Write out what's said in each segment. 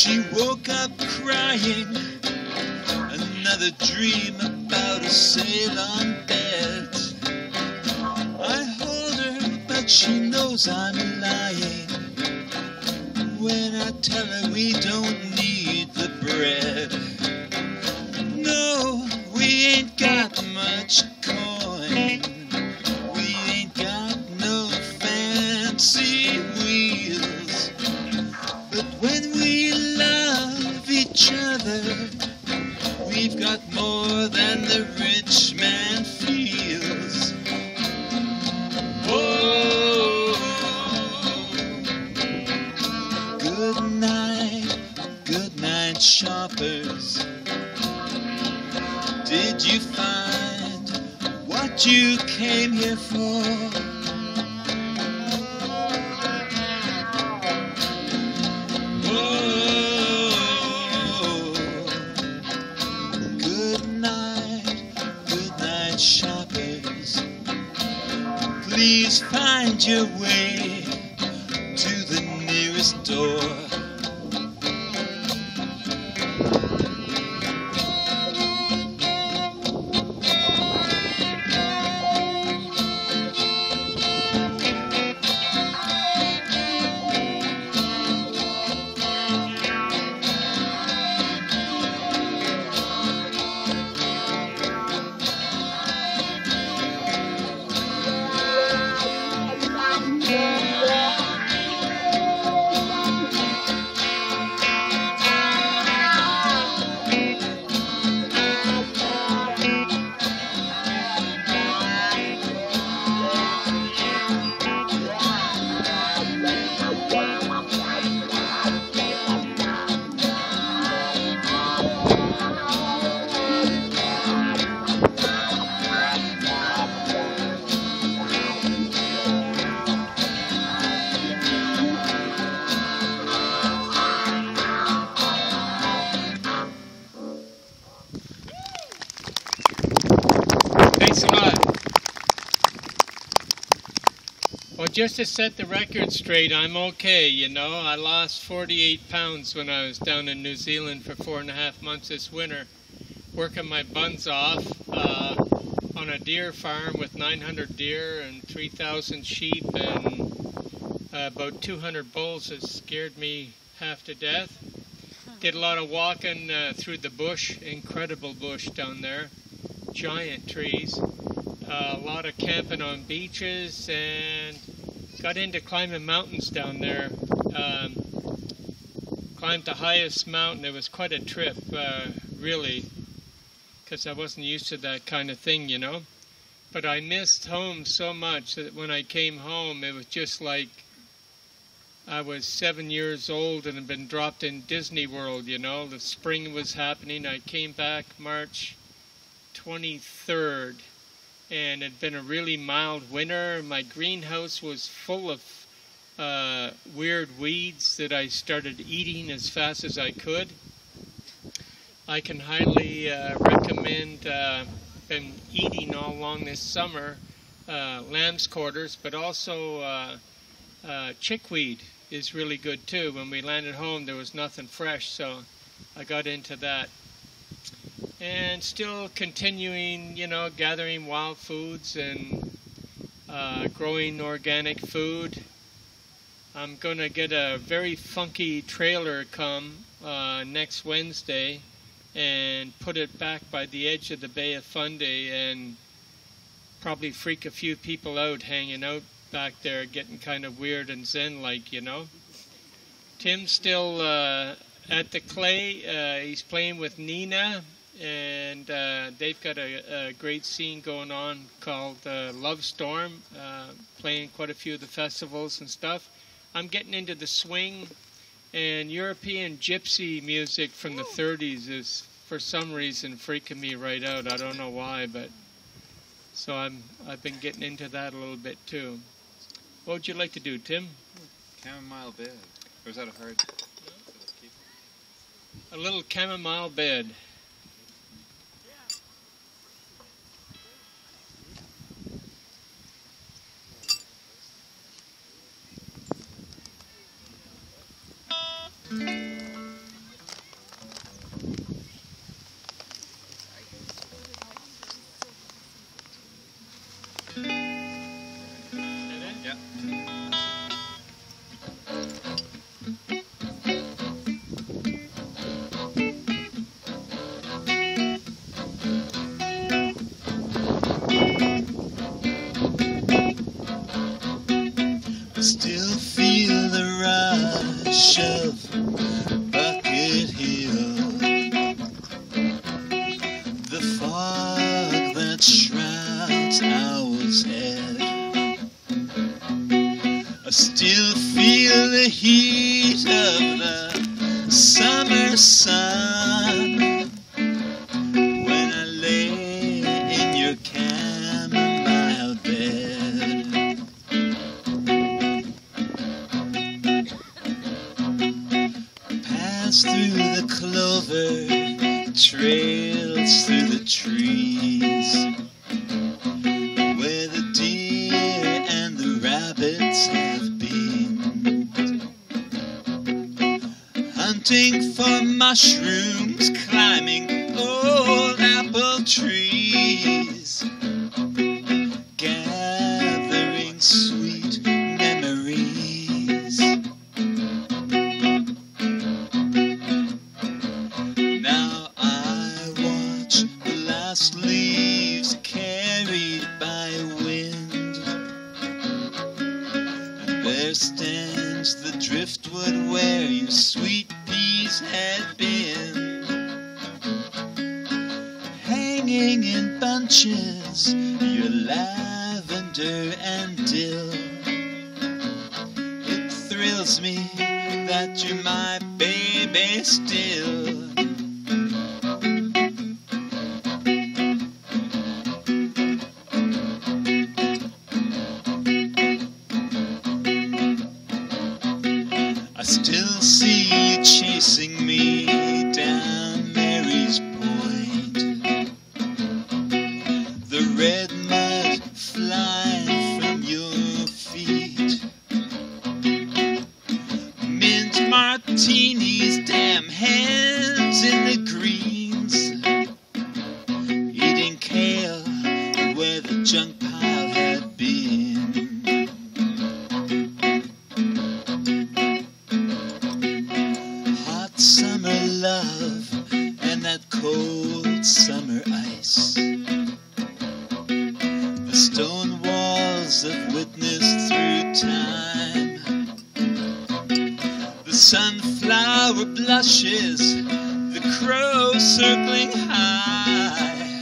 She woke up crying, another dream about a Ceylon bed. I hold her, but she knows I'm lying when I tell her we don't need the bread. No, we ain't got much coin. We ain't got no fancy wheels. But when we love each other, we've got more than the rich man feels. Oh, good night, shoppers. Did you find what you came here for? Oh, good night, shoppers. Please find your way to the nearest door. Just to set the record straight, I'm okay, you know. I lost 48 pounds when I was down in New Zealand for 4.5 months this winter, working my buns off on a deer farm with 900 deer and 3,000 sheep and about 200 bulls that scared me half to death. Did a lot of walking through the bush, incredible bush down there, giant trees, a lot of camping on beaches, and got into climbing mountains down there. Climbed the highest mountain. It was quite a trip, really, because I wasn't used to that kind of thing, you know. But I missed home so much that when I came home, it was just like I was 7 years old and had been dropped in Disney World, you know. The spring was happening. I came back March 23rd. And it had been a really mild winter. My greenhouse was full of weird weeds that I started eating as fast as I could. I can highly recommend, been eating all along this summer, lamb's quarters, but also chickweed is really good too. When we landed home, there was nothing fresh, so I got into that. And still continuing, you know, gathering wild foods and growing organic food. I'm going to get a very funky trailer come next Wednesday and put it back by the edge of the Bay of Fundy and probably freak a few people out hanging out back there, getting kind of weird and zen-like, you know. Tim's still at the clay. He's playing with Nina. And they've got a great scene going on called Love Storm, playing quite a few of the festivals and stuff. I'm getting into the swing, and European gypsy music from the 30s is, for some reason, freaking me right out. I don't know why, but so I've been getting into that a little bit too. What would you like to do, Tim? Chamomile Bed. Or is that a hard? A little chamomile bed. fog that shrouds owl's head. I still feel the heat of the summer sun when I lay in your chamomile bed. Pass through the clover, trails through the trees, where the deer and the rabbits have been, hunting for mushrooms, climbing old apple trees, gathering sweet memories. Now I watch the last leaves carried by wind, and there stands the driftwood where your sweet peas had been, hanging in bunches, your lavender and dill. It thrills me that you're my baby still. I still see you chasing me down Mary's Point, the red mud flying from your feet, mint martinis, damn hands in the greens, eating kale where the junk pile had been. Hot summer love and that cold summer ice, the stone walls of witness through time, the sunflower blushes, the crow circling high,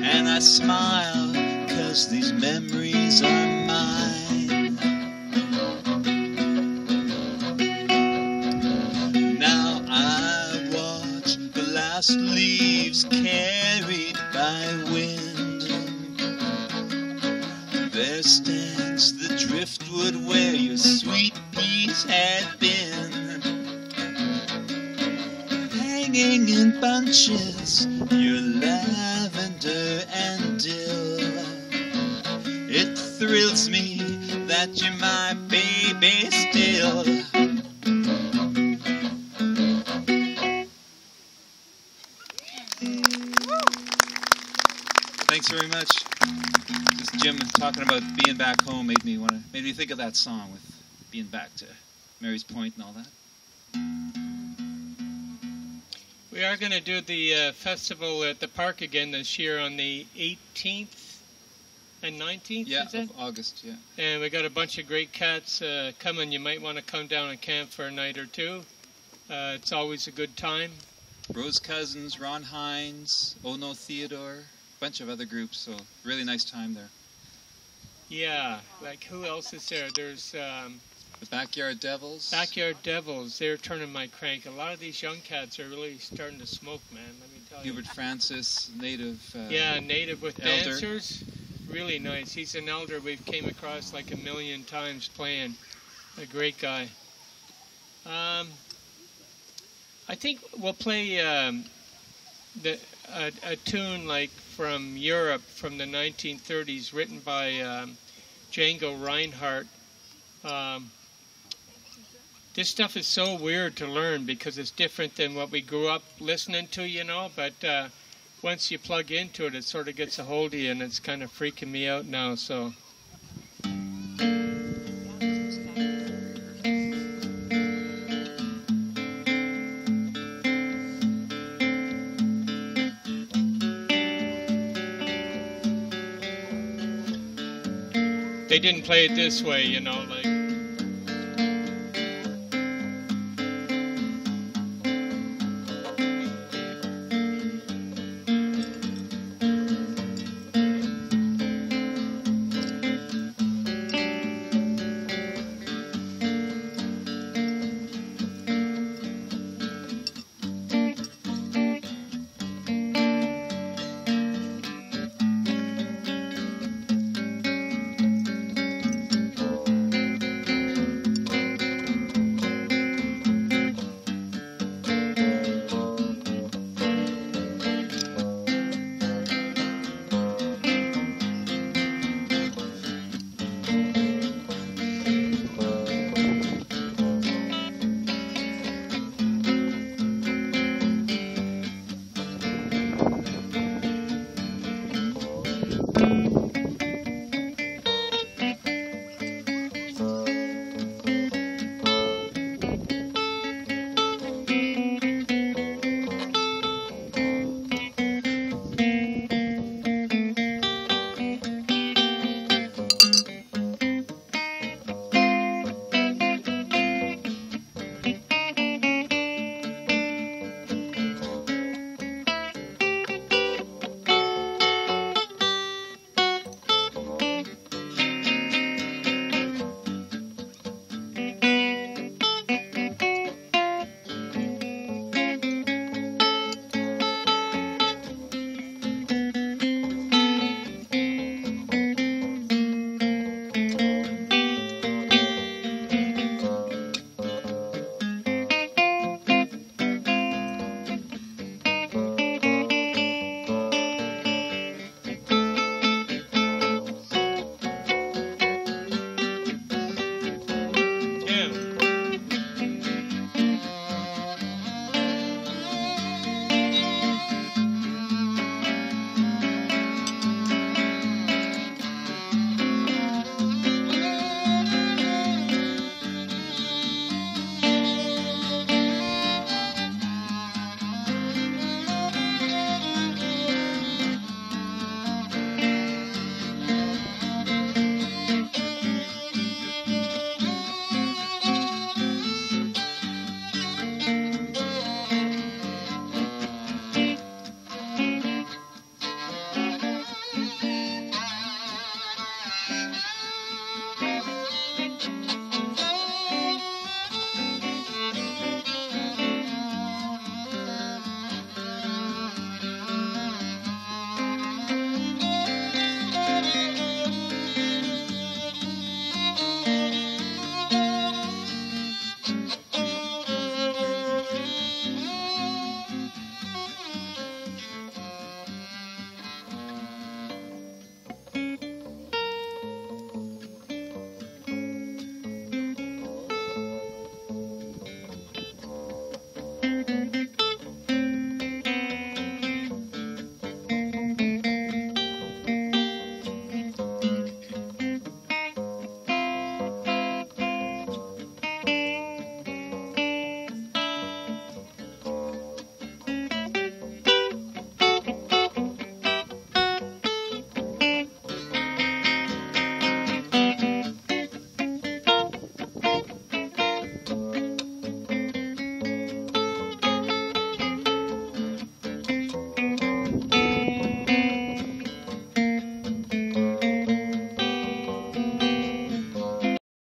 and I smile 'cause these memories are mine. Now I watch the last leaves carried by wind. There stands the driftwood where your sweet peas had been, hanging in bunches, your lavender and dill. It thrills me that you're my baby still. Thanks very much. Just Jim talking about being back home made me think of that song with being back to Mary's Point and all that. We are going to do the festival at the park again this year on the 18th and 19th, Yeah, is it? of August, yeah. And we got a bunch of great cats coming. You might want to come down and camp for a night or two. It's always a good time. Rose Cousins, Ron Hines, Oh No Theodore, a bunch of other groups, so really nice time there. Yeah, like who else is there? There's The Backyard Devils. Backyard Devils. They're turning my crank. A lot of these young cats are really starting to smoke, man. Let me tell you. Hubert Francis, native. Yeah, native with elder. dancers. Really nice. He's an elder we've came across like a million times playing. A great guy. I think we'll play a tune like from Europe from the 1930s, written by Django Reinhardt. This stuff is so weird to learn because it's different than what we grew up listening to, you know, but once you plug into it, it sort of gets a hold of you, and it's kind of freaking me out now, so... They didn't play it this way, you know, like...